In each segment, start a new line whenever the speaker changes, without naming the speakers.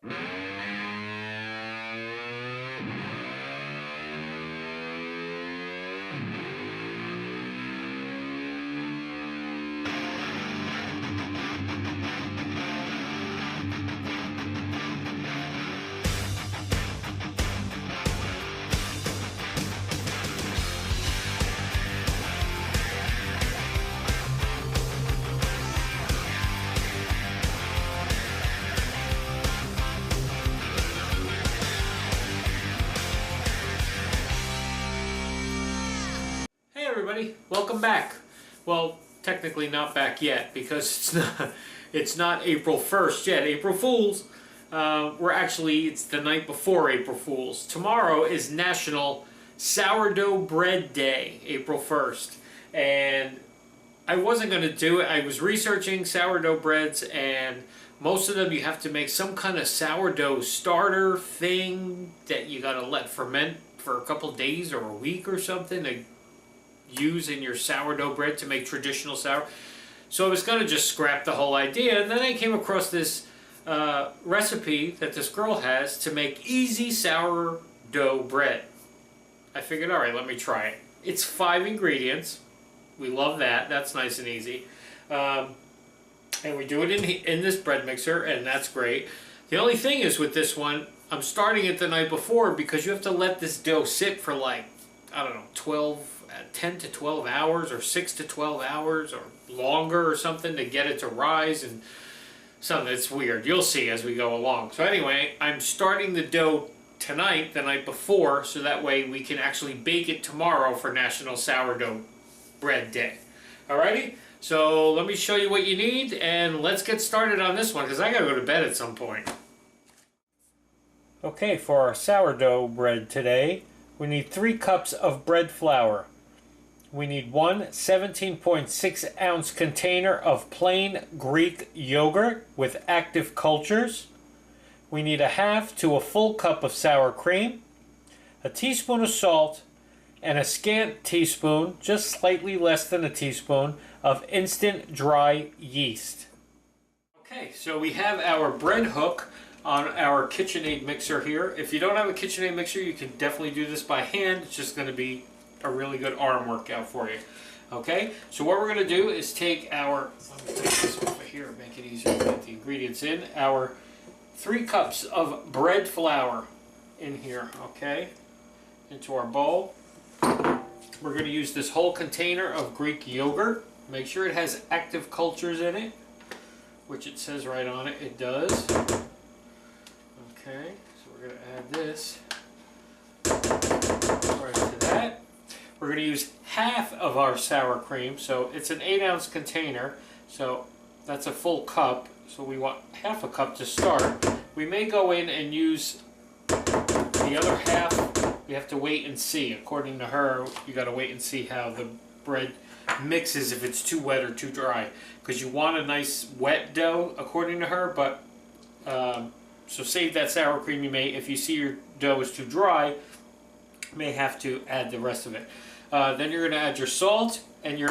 Hey everybody, welcome back. Well, technically not back yet because it's not April 1st yet. April Fools. It's the night before April Fools. Tomorrow is National Sourdough Bread Day, April 1st. And I wasn't going to do it. I was researching sourdough breads, and most of them you have to make some kind of sourdough starter thing that you got to let ferment for a couple days or a week or something to use in your sourdough bread to make traditional sour. So I was going to just scrap the whole idea, and then I came across this recipe that this girl has to make easy sourdough bread. I figured, all right, let me try it. It's 5 ingredients. We love that. That's nice and easy. And we do it in this bread mixer, and that's great. The only thing is with this one, I'm starting it the night before because you have to let this dough sit for like, I don't know, 10 to 12 hours or 6 to 12 hours or longer or something to get it to rise and something. It's weird. You'll see as we go along. So anyway, I'm starting the dough tonight, the night before, so that way we can actually bake it tomorrow for National Sourdough Bread Day. Alrighty? So let me show you what you need and let's get started on this one because I gotta go to bed at some point. Okay, for our sourdough bread today, we need 3 cups of bread flour. We need 1 17.6 ounce container of plain Greek yogurt with active cultures. We need a half to a full cup of sour cream, a teaspoon of salt, and a scant teaspoon, just slightly less than a teaspoon, of instant dry yeast. Okay, so we have our bread hook on our KitchenAid mixer here. If you don't have a KitchenAid mixer, you can definitely do this by hand. It's just going to be a really good arm workout for you. Okay, so what we're going to do is take our, let me take this over here and make it easier to get the ingredients in, our 3 cups of bread flour in here, okay, into our bowl. We're going to use this whole container of Greek yogurt. Make sure it has active cultures in it, which it says right on it, it does. Okay, so we're going to add this right to that. We're going to use half of our sour cream, so it's an 8 ounce container, so that's a full cup, so we want half a cup to start. We may go in and use the other half. We have to wait and see. According to her, you got to wait and see how the bread mixes, if it's too wet or too dry, because you want a nice wet dough according to her, but so save that sour cream. You may, if you see your dough is too dry, you may have to add the rest of it. Then you're going to add your salt and your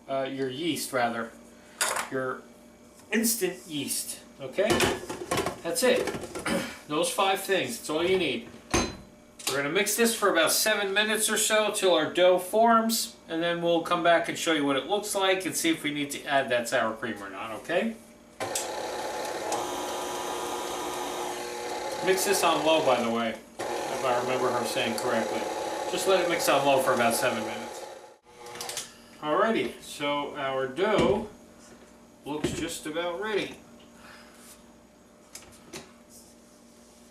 your yeast rather, your instant yeast. Okay, that's it. Those 5 things. That's all you need. We're going to mix this for about 7 minutes or so till our dough forms, and then we'll come back and show you what it looks like and see if we need to add that sour cream or not. Okay. Mix this on low, by the way, if I remember her saying correctly. Just let it mix on low for about 7 minutes. Alrighty, so our dough looks just about ready.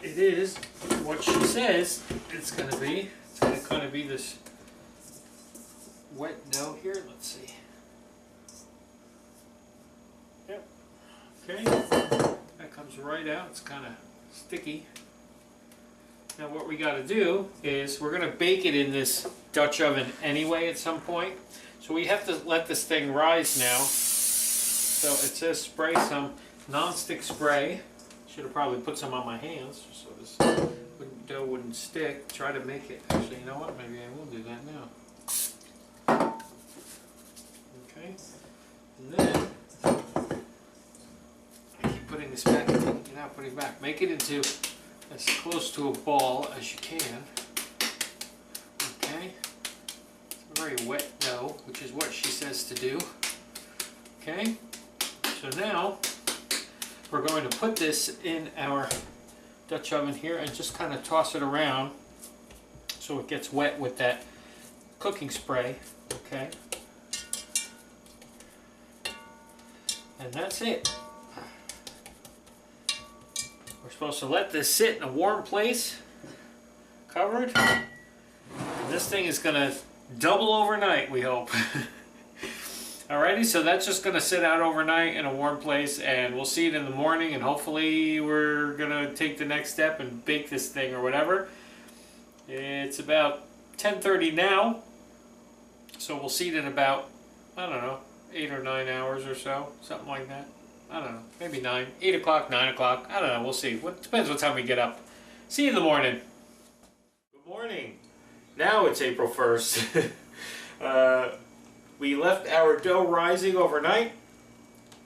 It is what she says it's going to be. It's going to kind of be this wet dough here. Let's see. Yep. Okay. That comes right out. It's kind of sticky. Now what we got to do is we're going to bake it in this Dutch oven anyway at some point. So we have to let this thing rise now. So it says spray some nonstick spray. Should have probably put some on my hands so this dough wouldn't stick. Try to make it. Actually, you know what? Maybe I will do that now. Okay. And then I keep putting the this back and taking it out, putting it back. Make it into as close to a ball as you can. Okay. It's a very wet dough, which is what she says to do. Okay. So now we're going to put this in our Dutch oven here and just kind of toss it around so it gets wet with that cooking spray. Okay. And that's it. We're supposed to let this sit in a warm place, covered. And this thing is going to double overnight, we hope. Alrighty, so that's just going to sit out overnight in a warm place, and we'll see it in the morning, and hopefully we're going to take the next step and bake this thing or whatever. It's about 10:30 now, so we'll see it in about, I don't know, 8 or 9 hours or so, something like that. I don't know, maybe 9, 8 o'clock, 9 o'clock, I don't know, we'll see. Depends what time we get up. See you in the morning. Good morning. Now it's April 1st. We left our dough rising overnight,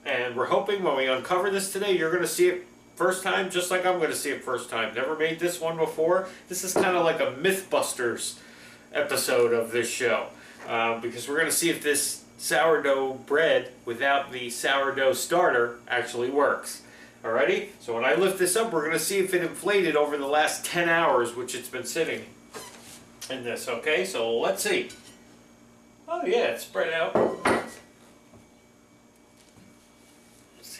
and we're hoping when we uncover this today, you're going to see it first time, just like I'm going to see it first time. Never made this one before. This is kind of like a Mythbusters episode of this show, because we're going to see if this sourdough bread without the sourdough starter actually works. Alrighty? So when I lift this up, we're going to see if it inflated over the last 10 hours, which it's been sitting in this. Okay, so let's see. Oh yeah, it's spread out. Let's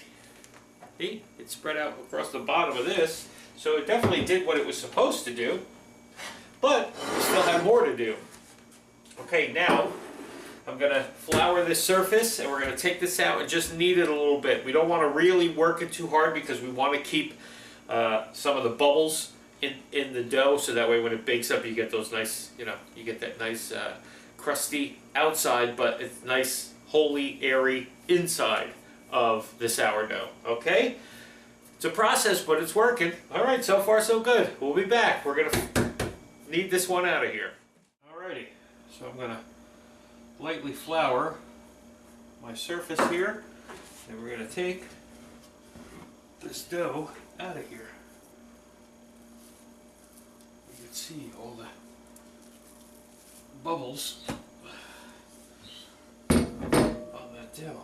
see, it's spread out across the bottom of this, so it definitely did what it was supposed to do, but we still have more to do. Okay, now I'm going to flour this surface, and we're going to take this out and just knead it a little bit. We don't want to really work it too hard because we want to keep some of the bubbles in the dough, so that way when it bakes up you get those nice, you get that nice crusty outside, but it's nice, holy, airy inside of the sourdough. Okay? It's a process, but it's working. Alright, so far so good. We'll be back. We're going to knead this one out of here. Alrighty, so I'm going to lightly flour my surface here, and we're going to take this dough out of here. You can see all the bubbles on that dough.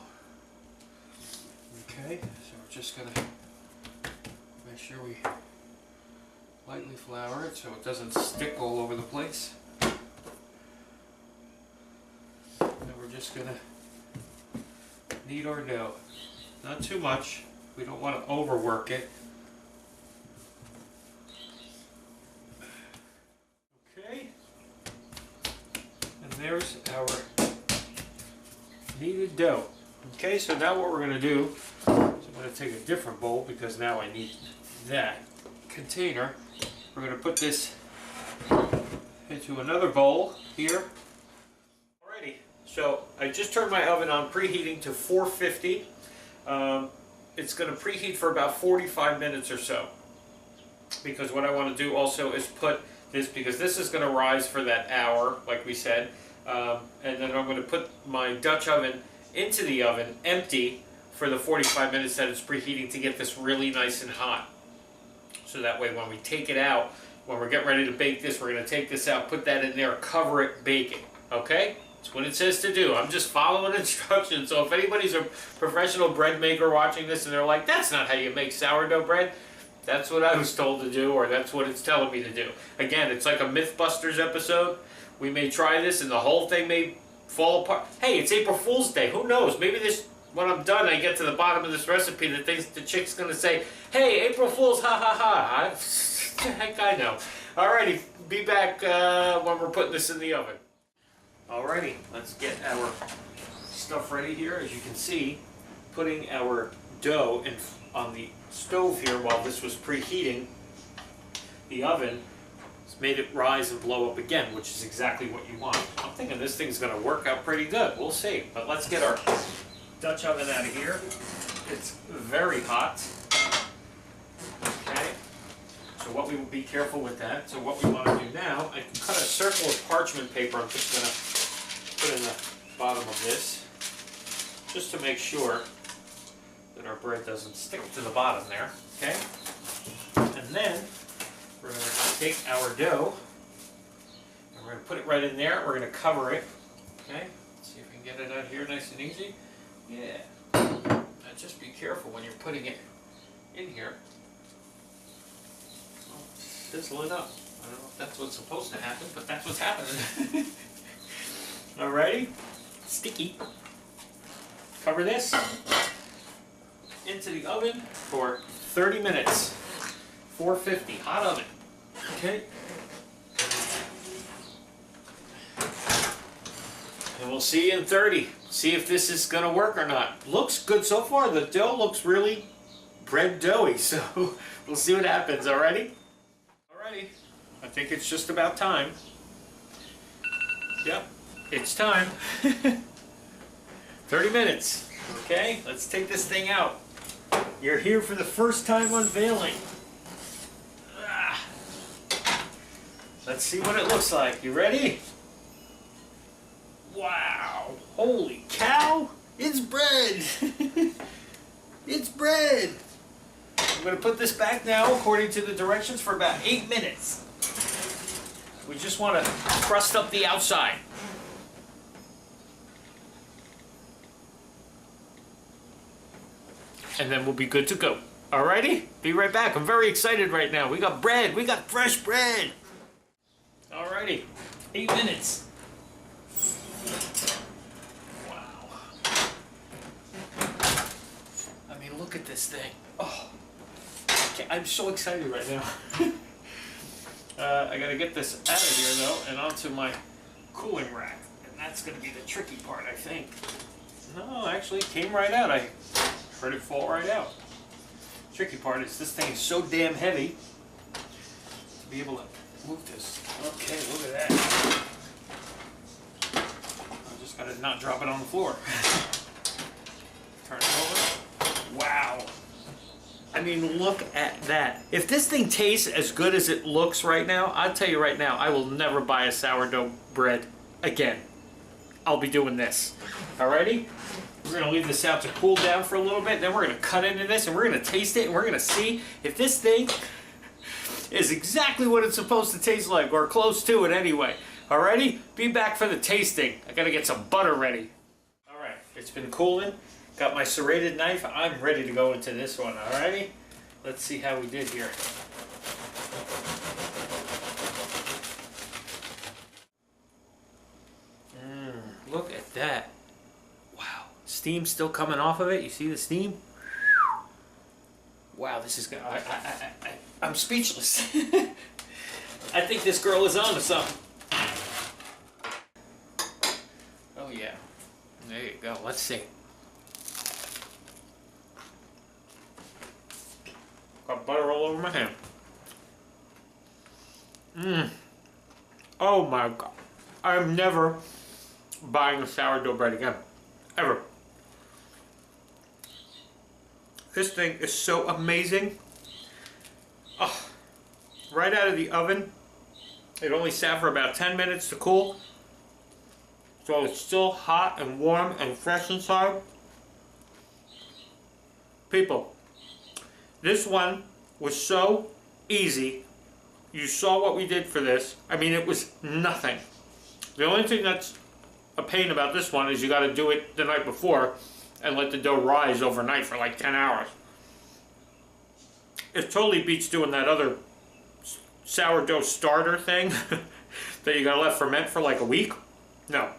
Okay, so we're just going to make sure we lightly flour it so it doesn't stick all over the place. And we're just going to knead our dough. Not too much. We don't want to overwork it. Okay. And there's our kneaded dough. Okay, so now what we're going to do is I'm going to take a different bowl because now I need that container. We're going to put this into another bowl here. Alrighty, so I just turned my oven on, preheating to 450. It's going to preheat for about 45 minutes or so, because what I want to do also is put this, because this is going to rise for that hour like we said, and then I'm going to put my Dutch oven into the oven empty for the 45 minutes that it's preheating to get this really nice and hot. So that way when we take it out, when we're getting ready to bake this, we're going to take this out, put that in there, cover it, bake it. Okay? That's what it says to do. I'm just following instructions. So if anybody's a professional bread maker watching this and they're like, that's not how you make sourdough bread, that's what I was told to do, or that's what it's telling me to do. Again, it's like a Mythbusters episode. We may try this and the whole thing may fall apart. Hey, it's April Fool's Day. Who knows? Maybe this, when I'm done, I get to the bottom of this recipe, the chick's going to say, hey, April Fool's, ha ha ha. Heck, I know. Alrighty, be back when we're putting this in the oven. Alrighty, let's get our stuff ready here. As you can see, putting our dough on the stove here while this was preheating the oven made it rise and blow up again, which is exactly what you want. I'm thinking this thing's going to work out pretty good. We'll see. But let's get our Dutch oven out of here. It's very hot. Okay. So what we will be careful with that. So what we want to do now, I can cut a circle of parchment paper. I'm just going to put in the bottom of this, just to make sure that our bread doesn't stick to the bottom there, okay? And then we're going to take our dough and we're going to put it right in there. We're going to cover it, okay? Let's see if we can get it out here nice and easy. Yeah. Now just be careful when you're putting it in here. Oh, sizzle it up. I don't know if that's what's supposed to happen, but that's what's happening. Alrighty. Sticky. Cover this into the oven for 30 minutes. 450, hot oven. Okay. And we'll see you in 30. See if this is going to work or not. Looks good so far. The dough looks really bread doughy, so we'll see what happens. Alrighty? Alrighty. I think it's just about time. Yep, it's time. 30 minutes. Okay, let's take this thing out. You're here for the first time unveiling. Let's see what it looks like. You ready? Wow! Holy cow! It's bread! It's bread! I'm going to put this back now according to the directions for about 8 minutes. We just want to crust up the outside. And then we'll be good to go. Alrighty? Be right back. I'm very excited right now. We got bread. We got fresh bread. Alrighty. 8 minutes. Wow. I mean, look at this thing. Oh. I'm so excited right now. I gotta get this out of here though and onto my cooling rack. And that's gonna be the tricky part, I think. No, actually it came right out. I heard it fall right out. Tricky part is this thing is so damn heavy to be able to move this. Okay, look at that. I just gotta not drop it on the floor. Turn it over. Wow. I mean, look at that. If this thing tastes as good as it looks right now, I'll tell you right now, I will never buy a sourdough bread again. I'll be doing this. Alrighty? We're going to leave this out to cool down for a little bit, then we're going to cut into this and we're going to taste it and we're going to see if this thing is exactly what it's supposed to taste like, or close to it anyway. Alrighty? Be back for the tasting. I got to get some butter ready. Alright, it's been cooling. Got my serrated knife. I'm ready to go into this one. Alrighty? Let's see how we did here. Look at that. Wow. Steam still coming off of it. You see the steam? Wow, this is good. I'm speechless. I think this girl is on to something. Oh yeah. There you go. Let's see. Got butter all over my hand. Oh my God. I'm never buying a sourdough bread again. Ever. This thing is so amazing. Oh, right out of the oven. It only sat for about 10 minutes to cool. So it's still hot and warm and fresh inside. People, this one was so easy. You saw what we did for this. I mean, it was nothing. The only thing that's a pain about this one is you got to do it the night before and let the dough rise overnight for like 10 hours. It totally beats doing that other sourdough starter thing that you got to let ferment for like a week. No.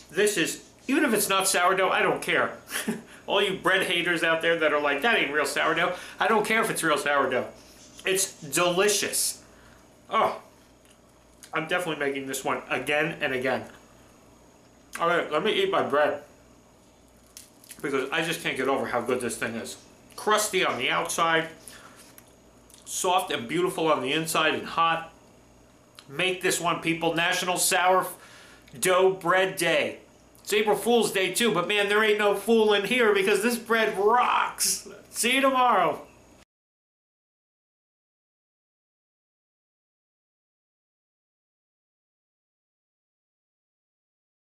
This is, even if it's not sourdough, I don't care. All you bread haters out there that are like, that ain't real sourdough. I don't care if it's real sourdough. It's delicious. Oh, I'm definitely making this one again and again. All right, let me eat my bread because I just can't get over how good this thing is. Crusty on the outside, soft and beautiful on the inside and hot. Make this one, people. National Sourdough Bread Day. It's April Fool's Day too, but man, there ain't no fool in here because this bread rocks. See you tomorrow.